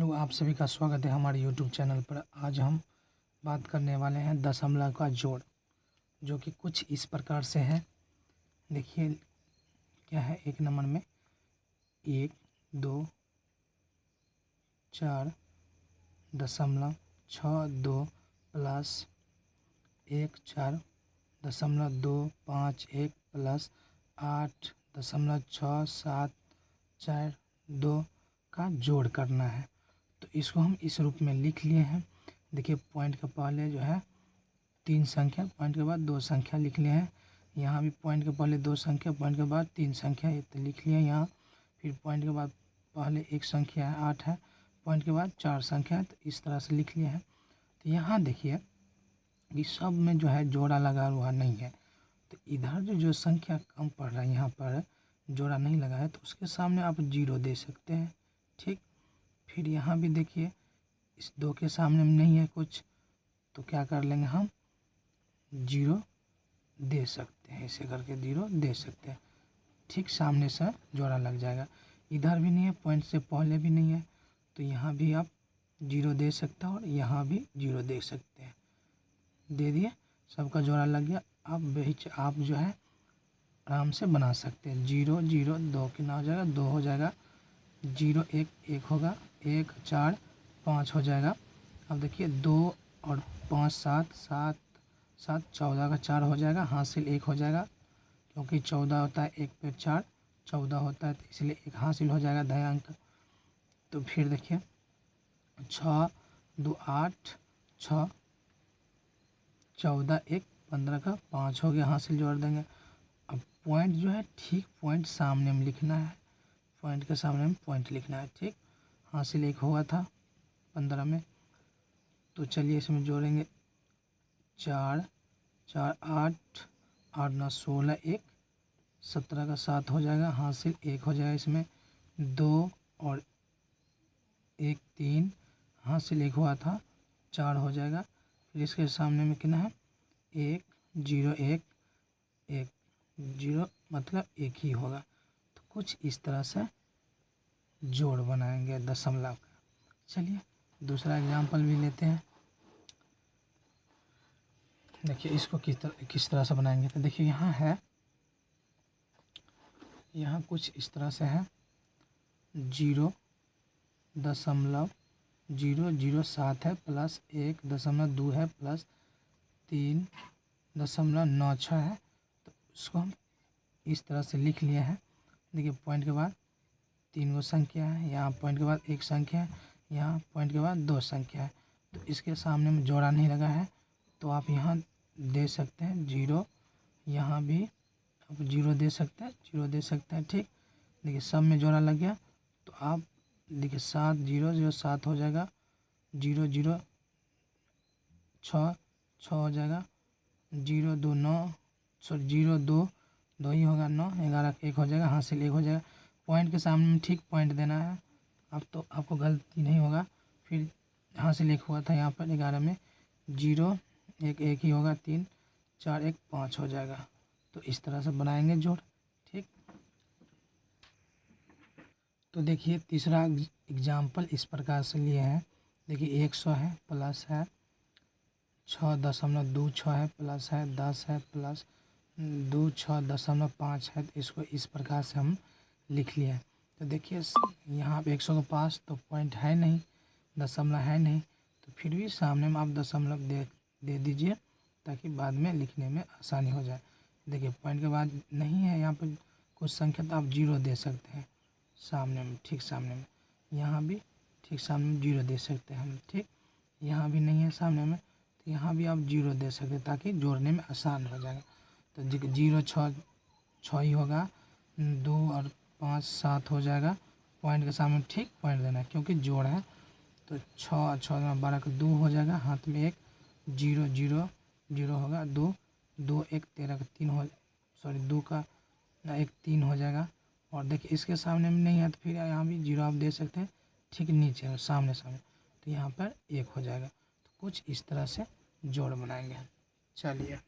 Hello, आप सभी का स्वागत है हमारे यूट्यूब चैनल पर। आज हम बात करने वाले हैं दशमलव का जोड़, जो कि कुछ इस प्रकार से है। देखिए क्या है। एक नंबर में 1, 2, 4 दशमलव 6 2 प्लस 1 4 दशमलव 2 5 1 प्लस 8 दशमलव 6 7 4 2 का जोड़ करना है। तो इसको हम इस रूप में लिख लिए हैं। देखिए पॉइंट के पहले जो है 3 संख्या, पॉइंट के बाद 2 संख्या लिख लिए हैं। यहाँ भी पॉइंट के पहले 2 संख्या, पॉइंट के बाद 3 संख्या, ये तो लिख लिए यहाँ। फिर पॉइंट के बाद पहले 1 संख्या है 8 है, पॉइंट के बाद 4 संख्या है, तो इस तरह से लिख लिए हैं। तो यहाँ देखिए कि सब में जो है जोड़ा लगा हुआ नहीं है। तो इधर जो संख्या कम पड़ रहा है, यहाँ पर जोड़ा नहीं लगा है, तो उसके सामने आप 0 दे सकते हैं। ठीक। फिर यहाँ भी देखिए इस 2 के सामने में नहीं है कुछ, तो क्या कर लेंगे हम 0 दे सकते हैं। ऐसे करके 0 दे सकते हैं। ठीक, सामने से जोड़ा लग जाएगा। इधर भी नहीं है, पॉइंट से पहले भी नहीं है, तो यहाँ भी आप 0 दे सकते हैं और यहाँ भी 0 दे सकते हैं। दे दिए, सबका जोड़ा लग गया। अब आप जो है आराम से बना सकते हैं। 0 0 2 कितना हो जाएगा, 2 हो जाएगा। 0 1 1 होगा, 1 4 5 हो जाएगा। अब देखिए 2 और 5 7 7 7 14 का 4 हो जाएगा, हासिल 1 हो जाएगा, क्योंकि 14 होता है 1 पे 4 14 होता है, तो इसलिए 1 हासिल हो जाएगा दया अंक। तो फिर देखिए 6 2 8 6 14 1 15 का 5 हो गया, हासिल जोड़ देंगे। अब पॉइंट जो है ठीक पॉइंट सामने में लिखना है, पॉइंट के सामने में पॉइंट लिखना है। ठीक, हासिल 1 हुआ था 15 में, तो चलिए इसमें जोड़ेंगे 4 4 8 8 9 16 1 17 का 7 हो जाएगा, हासिल 1 हो जाएगा। इसमें 2 और 1 3, हासिल 1 हुआ था 4 हो जाएगा। फिर इसके सामने में कितना है 1 0 1 1 0, मतलब 1 ही होगा। तो कुछ इस तरह से जोड़ बनाएंगे दशमलव का। चलिए दूसरा एग्जाम्पल भी लेते हैं। देखिए इसको किस तरह से बनाएंगे। तो देखिए यहाँ है, यहाँ कुछ इस तरह से है 0 दशमलव 0 0 7 है, प्लस 1 दशमलव 2 है, प्लस 3 दशमलव 9 6 है। तो उसको हम इस तरह से लिख लिए हैं। देखिए पॉइंट के बाद 3 गो संख्या है, यहाँ पॉइंट के बाद 1 संख्या है, यहाँ पॉइंट के बाद 2 संख्या है। तो इसके सामने में जोड़ा नहीं लगा है, तो आप यहाँ दे सकते हैं 0। यहाँ भी आप 0 दे सकते हैं, 0 दे सकते हैं। ठीक, देखिए सब में जोड़ा लग गया, तो आप देखिए 7 0 0 7 हो जाएगा, 0 0 6 6 हो जाएगा, 0 2 9 सॉरी 0 2 2 ही होगा, 9 11 1 हो जाएगा, हासिल 1 हो जाएगा। पॉइंट के सामने में ठीक पॉइंट देना है, अब तो आपको गलती नहीं होगा। फिर हासिल 1 हुआ था यहाँ पर 11 में, 0 1 1 ही होगा, 3 4 1 5 हो जाएगा। तो इस तरह से बनाएंगे जोड़। ठीक, तो देखिए तीसरा एग्जाम्पल इस प्रकार से लिए हैं। देखिए 100 है, प्लस है 6.26 है, प्लस है 10 है, प्लस 26.5 है। तो इसको इस प्रकार से हम लिख लिए हैं। तो देखिए यहाँ पे 100 के पास तो पॉइंट है नहीं, दशमलव है नहीं, तो फिर भी सामने में आप दशमलव दे दीजिए, ताकि बाद में लिखने में आसानी हो जाए। देखिए पॉइंट के बाद नहीं है यहाँ पर कुछ संख्या, तो आप 0 दे सकते हैं सामने में, ठीक सामने में। यहाँ भी ठीक सामने में 0 दे सकते हैं हम। ठीक, यहाँ भी नहीं है सामने में, तो यहाँ भी आप 0 दे सकते हैं, ताकि जोड़ने में आसान हो जाएगा। तो 0 6 ही होगा, 2 और 5 7 हो जाएगा। पॉइंट के सामने ठीक पॉइंट देना है, क्योंकि जोड़ है। तो 6 6 12 का 2 हो जाएगा, हाथ में 1 0 0 0 होगा, 2 2 1 13 का 3 हो, सॉरी 2 का 1 3 हो जाएगा। और देखिए इसके सामने में नहीं है, तो फिर यहाँ भी 0 आप दे सकते हैं, ठीक नीचे सामने, तो यहाँ पर 1 हो जाएगा। तो कुछ इस तरह से जोड़ बनाएंगे। चलिए।